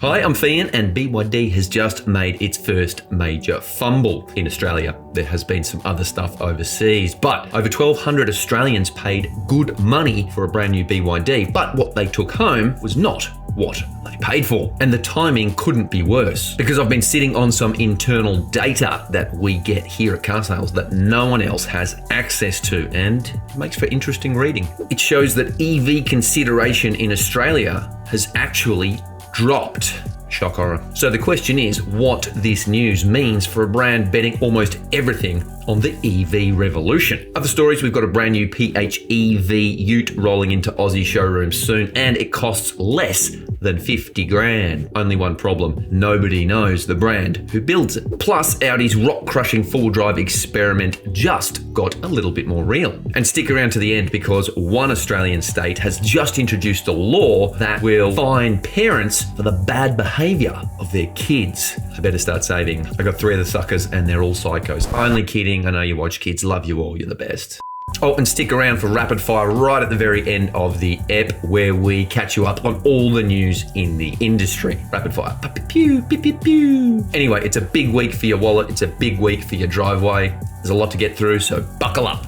Hi, I'm Feann, and BYD has just made its first major fumble in Australia. There has been some other stuff overseas, but over 1,200 Australians paid good money for a brand new BYD, but what they took home was not what they paid for. And the timing couldn't be worse, because I've been sitting on some internal data that we get here at carsales that no one else has access to, and it makes for interesting reading. It shows that EV consideration in Australia has actually dropped. Shock horror. So the question is what this news means for a brand betting almost everything on the EV revolution. Other stories, we've got a brand new PHEV ute rolling into Aussie showrooms soon, and it costs less than 50 grand. Only one problem, nobody knows the brand who builds it. Plus, Audi's rock-crushing four-wheel drive experiment just got a little bit more real. And stick around to the end, because one Australian state has just introduced a law that will fine parents for the bad behaviour of their kids. I better start saving. I got 3 of the suckers and they're all psychos. Only kidding. I know you watch kids. Love you all. You're the best. Oh, and stick around for rapid fire right at the very end of the ep, where we catch you up on all the news in the industry. Rapid fire. Pew, pew, pew, pew. Anyway, it's a big week for your wallet. It's a big week for your driveway. There's a lot to get through, so buckle up.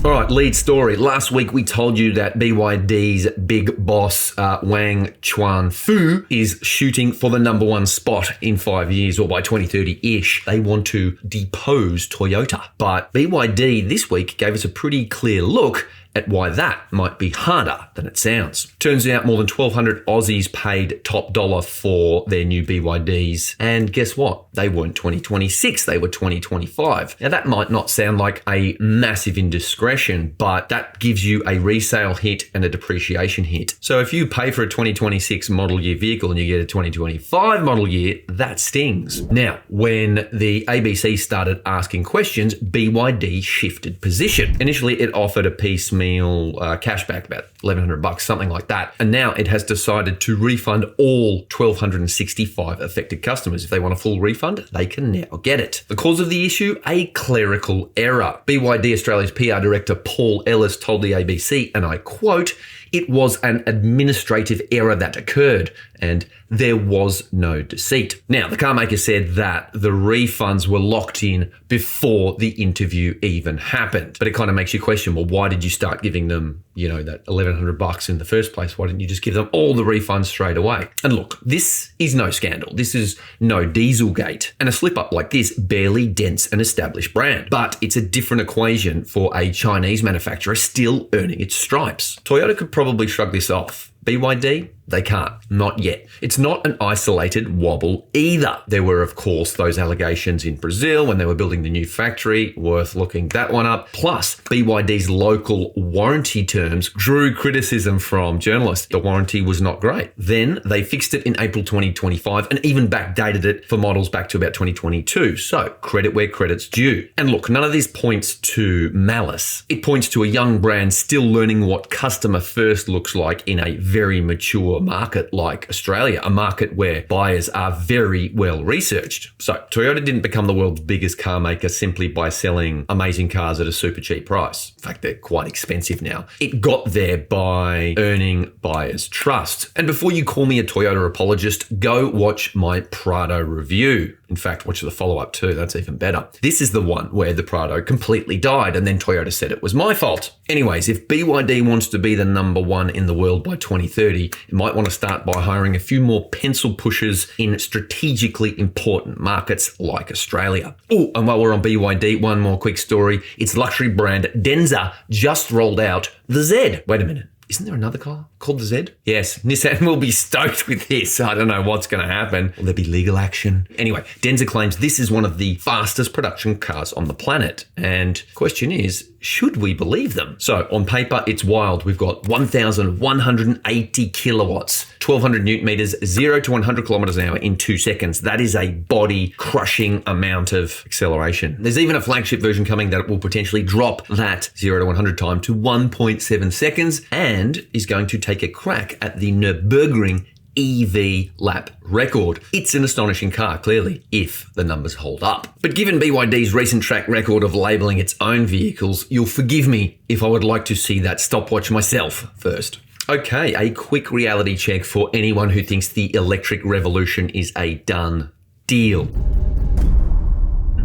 All right, lead story. Last week, we told you that BYD's big boss, Wang Chuanfu, is shooting for the number 1 spot in 5 years, or by 2030-ish. They want to depose Toyota. But BYD this week gave us a pretty clear look at why that might be harder than it sounds. Turns out more than 1,200 Aussies paid top dollar for their new BYDs. And guess what? They weren't 2026, they were 2025. Now that might not sound like a massive indiscretion, but that gives you a resale hit and a depreciation hit. So if you pay for a 2026 model year vehicle and you get a 2025 model year, that stings. Now, when the ABC started asking questions, BYD shifted position. Initially, it offered a piecemeal cashback, about $1,100, something like that. And now it has decided to refund all 1,265 affected customers. If they want a full refund, they can now get it. The cause of the issue, a clerical error. BYD Australia's PR director, Paul Ellis, told the ABC, and I quote, "It was an administrative error that occurred, and there was no deceit." Now, the car maker said that the refunds were locked in before the interview even happened. But it kind of makes you question, well, why did you start giving them, that $1,100 in the first place? Why didn't you just give them all the refunds straight away? And look, this is no scandal. This is no Dieselgate. And a slip-up like this barely dents an established brand. But it's a different equation for a Chinese manufacturer still earning its stripes. Toyota could probably shrug this off. BYD, they can't. Not yet. It's not an isolated wobble either. There were, of course, those allegations in Brazil when they were building the new factory. Worth looking that one up. Plus, BYD's local warranty terms drew criticism from journalists. The warranty was not great. Then they fixed it in April 2025 and even backdated it for models back to about 2022. So credit where credit's due. And look, none of this points to malice. It points to a young brand still learning what customer first looks like in a very mature market like Australia, a market where buyers are very well researched. So Toyota didn't become the world's biggest car maker simply by selling amazing cars at a super cheap price. In fact, they're quite expensive now. It got there by earning buyers' trust. And before you call me a Toyota apologist, go watch my Prado review. In fact, watch the follow-up too. That's even better. This is the one where the Prado completely died and then Toyota said it was my fault. Anyways, if BYD wants to be the number 1 in the world by 2030, it might want to start by hiring a few more pencil pushers in strategically important markets like Australia. Oh, and while we're on BYD, one more quick story. Its luxury brand Denza just rolled out the Z. Wait a minute. Isn't there another car called the Z? Yes, Nissan will be stoked with this. I don't know what's going to happen. Will there be legal action? Anyway, Denza claims this is one of the fastest production cars on the planet. And the question is, should we believe them? So on paper, it's wild. We've got 1,180 kilowatts, 1,200 newton meters, 0 to 100 kilometers an hour in 2 seconds. That is a body-crushing amount of acceleration. There's even a flagship version coming that will potentially drop that 0 to 100 time to 1.7 seconds and is going to take a crack at the Nürburgring EV lap record. It's an astonishing car, clearly, if the numbers hold up. But given BYD's recent track record of labeling its own vehicles, you'll forgive me if I would like to see that stopwatch myself first. Okay, a quick reality check for anyone who thinks the electric revolution is a done deal.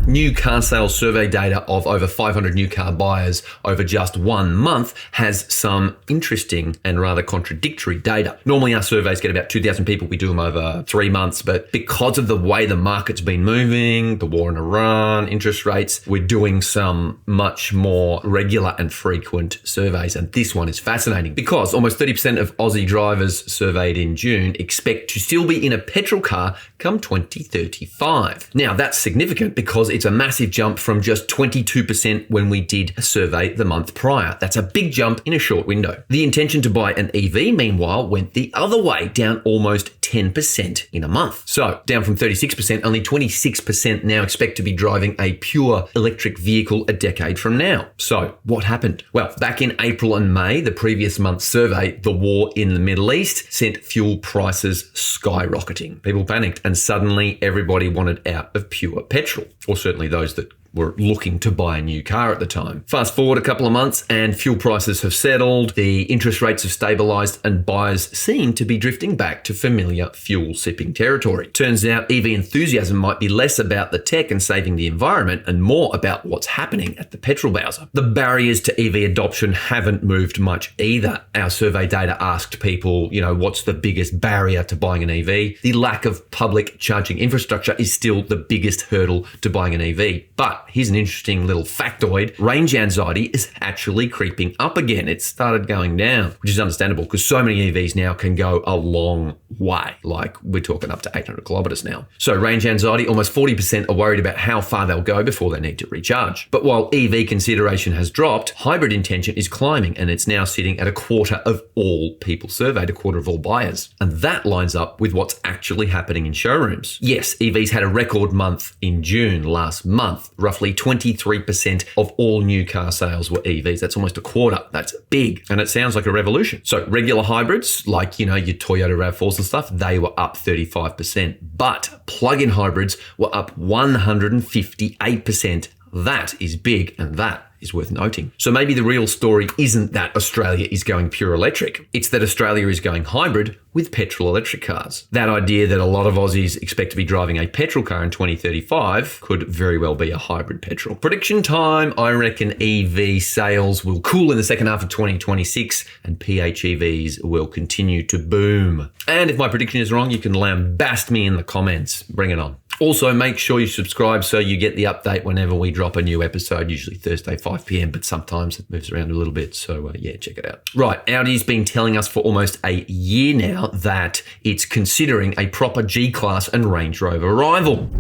New car sales survey data of over 500 new car buyers over just 1 month has some interesting and rather contradictory data. Normally our surveys get about 2,000 people. We do them over 3 months, but because of the way the market's been moving, the war in Iran, interest rates, we're doing some much more regular and frequent surveys. And this one is fascinating because almost 30% of Aussie drivers surveyed in June expect to still be in a petrol car come 2035. Now that's significant because it's a massive jump from just 22% when we did a survey the month prior. That's a big jump in a short window. The intention to buy an EV, meanwhile, went the other way, down almost 10% in a month. So down from 36%, only 26% now expect to be driving a pure electric vehicle a decade from now. So what happened? Well, back in April and May, the previous month's survey, the war in the Middle East sent fuel prices skyrocketing. People panicked and suddenly everybody wanted out of pure petrol, or certainly those that were looking to buy a new car at the time. Fast forward a couple of months and fuel prices have settled, the interest rates have stabilized, and buyers seem to be drifting back to familiar fuel-sipping territory. Turns out EV enthusiasm might be less about the tech and saving the environment and more about what's happening at the petrol bowser. The barriers to EV adoption haven't moved much either. Our survey data asked people, what's the biggest barrier to buying an EV? The lack of public charging infrastructure is still the biggest hurdle to buying an EV. But here's an interesting little factoid. Range anxiety is actually creeping up again. It started going down, which is understandable because so many EVs now can go a long way. Like we're talking up to 800 kilometers now. So range anxiety, almost 40% are worried about how far they'll go before they need to recharge. But while EV consideration has dropped, hybrid intention is climbing and it's now sitting at a quarter of all people surveyed, a quarter of all buyers. And that lines up with what's actually happening in showrooms. Yes, EVs had a record month in June last month. Roughly 23% of all new car sales were EVs. That's almost a quarter. That's big. And it sounds like a revolution. So regular hybrids, like, your Toyota RAV4s and stuff, they were up 35%. But plug-in hybrids were up 158%. That is big, and that is worth noting. So maybe the real story isn't that Australia is going pure electric. It's that Australia is going hybrid with petrol electric cars. That idea that a lot of Aussies expect to be driving a petrol car in 2035 could very well be a hybrid petrol. Prediction time, I reckon EV sales will cool in the second half of 2026 and PHEVs will continue to boom. And if my prediction is wrong, you can lambast me in the comments. Bring it on. Also, make sure you subscribe so you get the update whenever we drop a new episode, usually Thursday, 5 p.m, but sometimes it moves around a little bit. So check it out. Right, Audi's been telling us for almost a year now that it's considering a proper G-Class and Range Rover rival.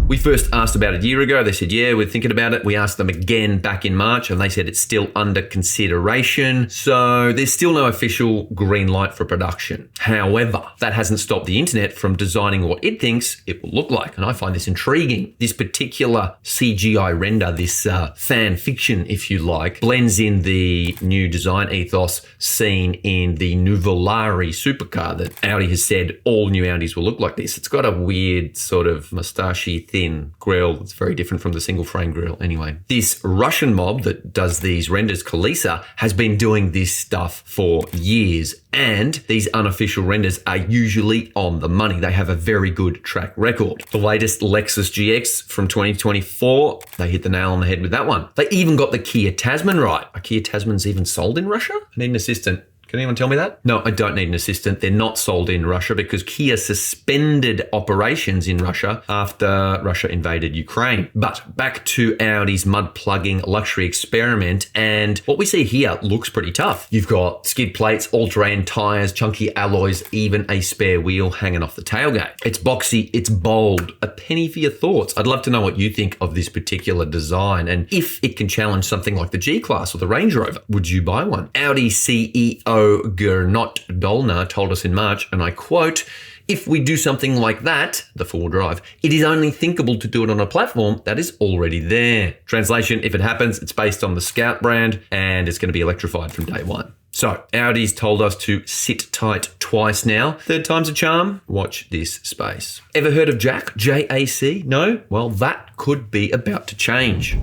We first asked about it a year ago. They said, yeah, we're thinking about it. We asked them again back in March and they said it's still under consideration. So there's still no official green light for production. However, that hasn't stopped the internet from designing what it thinks it will look like. And I find this intriguing. This particular CGI render, this fan fiction, if you like, blends in the new design ethos seen in the Nuvolari supercar that Audi has said all new Audis will look like this. It's got a weird sort of moustachy thin grille. It's very different from the single frame grille anyway. This Russian mob that does these renders, Kalisa, has been doing this stuff for years, and these unofficial renders are usually on the money. They have a very good track record. The latest Lexus GX from 2024, they hit the nail on the head with that one. They even got the Kia Tasman right. Are Kia Tasmans even sold in Russia? I need an assistant. Can anyone tell me that? No, I don't need an assistant. They're not sold in Russia because Kia suspended operations in Russia after Russia invaded Ukraine. But back to Audi's mud-plugging luxury experiment, and what we see here looks pretty tough. You've got skid plates, all-terrain tires, chunky alloys, even a spare wheel hanging off the tailgate. It's boxy, it's bold. A penny for your thoughts. I'd love to know what you think of this particular design, and if it can challenge something like the G-Class or the Range Rover. Would you buy one? Audi CEO Gernot Dolner told us in March, and I quote, "If we do something like that," the four-wheel drive, "it is only thinkable to do it on a platform that is already there." Translation, if it happens, it's based on the Scout brand and it's going to be electrified from day one. So Audi's told us to sit tight twice now. Third time's a charm. Watch this space. Ever heard of JAC? JAC? No? Well, that could be about to change.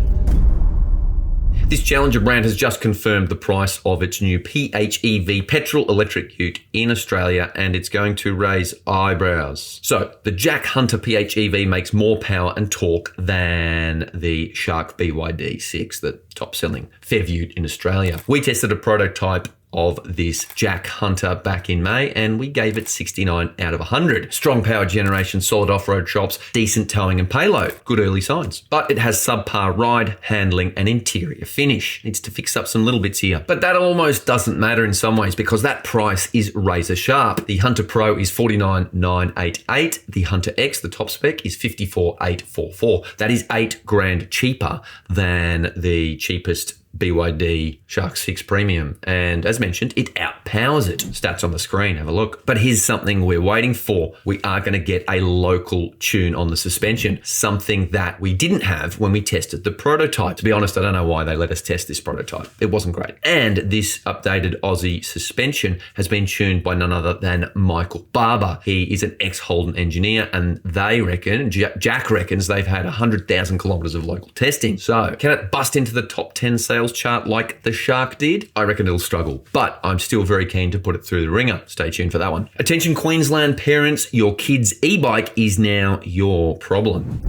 This Challenger brand has just confirmed the price of its new PHEV petrol electric ute in Australia, and it's going to raise eyebrows. So the JAC Hunter PHEV makes more power and torque than the Shark BYD 6, the top-selling PHEV ute in Australia. We tested a prototype of this JAC Hunter back in May, and we gave it 69 out of 100. Strong power generation, solid off-road chops, decent towing and payload. Good early signs. But it has subpar ride, handling and interior finish. Needs to fix up some little bits here. But that almost doesn't matter in some ways because that price is razor sharp. The Hunter Pro is 49,988. The Hunter X, the top spec, is 54,844. That is $8,000 cheaper than the cheapest BYD Shark 6 Premium, and as mentioned, it outpowers it. Stats on the screen, have a look. But here's something we're waiting for. We are going to get a local tune on the suspension, something that we didn't have when we tested the prototype. To be honest, I don't know why they let us test this prototype. It wasn't great. And this updated Aussie suspension has been tuned by none other than Michael Barber. He is an ex-Holden engineer, and they reckon, JAC reckons, they've had 100,000 kilometers of local testing. So can it bust into the top 10 sales chart like the Shark did? I reckon it'll struggle, but I'm still very keen to put it through the ringer. Stay tuned for that one. Attention Queensland parents, your kid's e-bike is now your problem.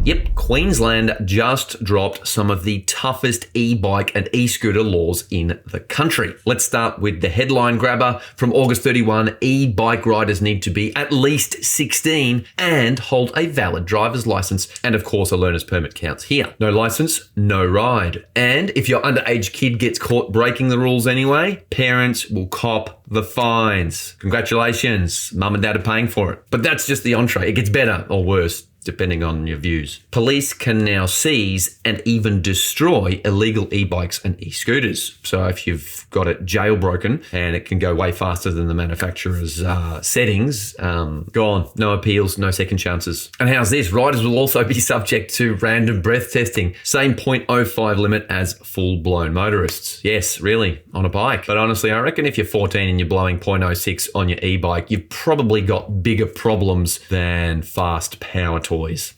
Yep, Queensland just dropped some of the toughest e-bike and e-scooter laws in the country. Let's start with the headline grabber. From August 31, e-bike riders need to be at least 16 and hold a valid driver's license. And of course, a learner's permit counts here. No license, no ride. And if your underage kid gets caught breaking the rules anyway, parents will cop the fines. Congratulations, mum and dad are paying for it. But that's just the entree. It gets better or worse, depending on your views. Police can now seize and even destroy illegal e-bikes and e-scooters. So if you've got it jailbroken and it can go way faster than the manufacturer's settings, gone. No appeals, no second chances. And how's this? Riders will also be subject to random breath testing. Same 0.05 limit as full-blown motorists. Yes, really, on a bike. But honestly, I reckon if you're 14 and you're blowing 0.06 on your e-bike, you've probably got bigger problems than fast power toys.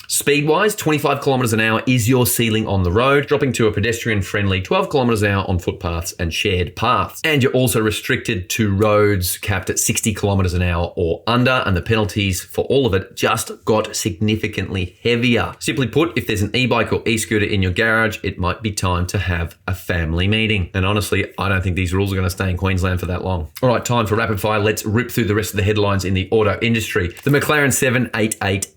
Speed-wise, 25 kilometers an hour is your ceiling on the road, dropping to a pedestrian-friendly 12 kilometers an hour on footpaths and shared paths. And you're also restricted to roads capped at 60 kilometers an hour or under, and the penalties for all of it just got significantly heavier. Simply put, if there's an e-bike or e-scooter in your garage, it might be time to have a family meeting. And honestly, I don't think these rules are going to stay in Queensland for that long. All right, time for rapid fire. Let's rip through the rest of the headlines in the auto industry. The McLaren 788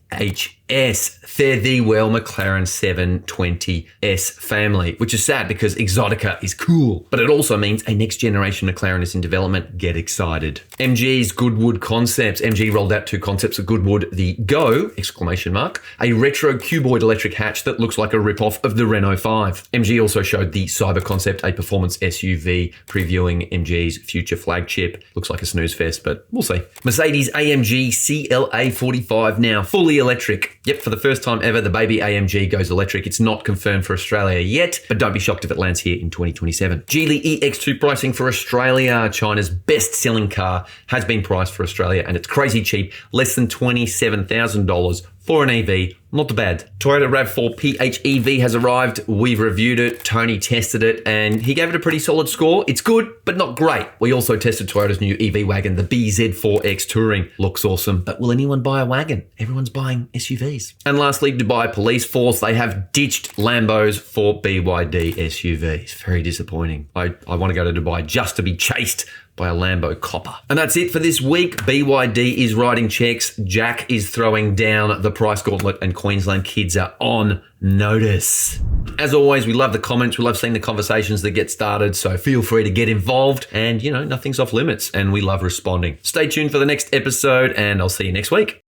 HS. Fare thee well, McLaren 720S family, which is sad because Exotica is cool, but it also means a next generation McLaren is in development. Get excited. MG's Goodwood concepts. MG rolled out 2 concepts of Goodwood, the Go, exclamation mark, a retro cuboid electric hatch that looks like a rip-off of the Renault 5. MG also showed the Cyber concept, a performance SUV, previewing MG's future flagship. Looks like a snooze fest, but we'll see. Mercedes AMG CLA 45 now fully electric. Yep, for the first time ever, the baby AMG goes electric. It's not confirmed for Australia yet, but don't be shocked if it lands here in 2027. Geely EX2 pricing for Australia. China's best-selling car has been priced for Australia, and it's crazy cheap, less than $27,000 for an EV. Not bad. Toyota RAV4 PHEV has arrived. We've reviewed it. Tony tested it and he gave it a pretty solid score. It's good, but not great. We also tested Toyota's new EV wagon, the BZ4X Touring. Looks awesome, but will anyone buy a wagon? Everyone's buying SUVs. And lastly, Dubai Police Force. They have ditched Lambos for BYD SUVs. Very disappointing. I want to go to Dubai just to be chased by a Lambo copper. And that's it for this week. BYD is writing checks. JAC is throwing down the price gauntlet, and Queensland kids are on notice. As always, we love the comments. We love seeing the conversations that get started. So feel free to get involved, and nothing's off limits, and we love responding. Stay tuned for the next episode, and I'll see you next week.